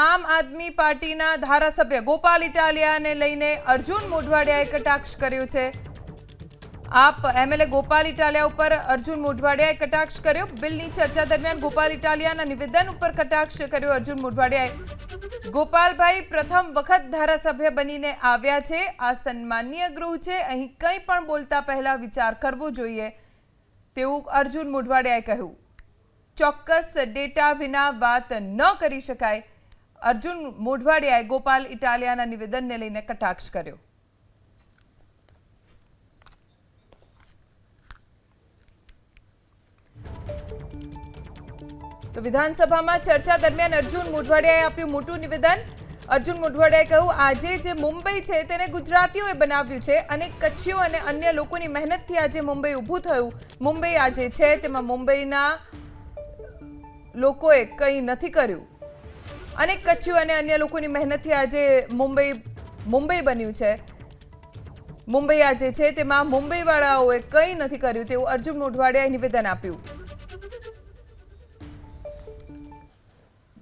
આમ આદમી પાર્ટીના ધારાસભ્ય ગોપાલ ઇટાલિયાને લઈને અર્જુન મોઢવાડિયાએ કટાક્ષ કર્યો છે। આપ એમએલએ ગોપાલ ઇટાલિયા ઉપર અર્જુન મોઢવાડિયાએ કટાક્ષ કર્યો। બિલની ચર્ચા દરમિયાન ગોપાલ ઇટાલિયાના નિવેદન ઉપર કટાક્ષ કર્યો અર્જુન મોઢવાડિયાએ। ગોપાલભાઈ પ્રથમ વખત ધારાસભ્ય બનીને આવ્યા છે। આ સન્માનીય ગૃહ છે, અહીં કંઈ પણ બોલતા પહેલા વિચાર કરવો જોઈએ તેવું અર્જુન મોઢવાડિયાએ કહ્યું। ચોક્કસ ડેટા વિના વાત ન કરી શકાય, અર્જુન મોઢવાડિયાએ ગોપાલ ઇટાલિયાના નિવેદનને લઈને કટાક્ષ કર્યો। તો વિધાનસભામાં ચર્ચા દરમિયાન અર્જુન મોઢવાડિયાએ આપ્યું મોટું નિવેદન। અર્જુન મોઢવાડિયાએ કહ્યું, આજે જે મુંબઈ છે તેને ગુજરાતીઓએ બનાવ્યું છે અને કચ્છીઓ અને અન્ય લોકોની મહેનતથી આજે મુંબઈ ઊભું થયું। મુંબઈ આજે છે તેમાં મુંબઈના લોકોએ કંઈ નથી કર્યું। અનેક કચ્છીઓ અને અન્ય લોકોની મહેનતથી આજે મુંબઈ બન્યું છે। મુંબઈ આજે છે તેમાં મુંબઈવાળાઓએ કંઈ નથી કર્યું તેવું અર્જુન મોઢવાડિયાએ નિવેદન આપ્યું।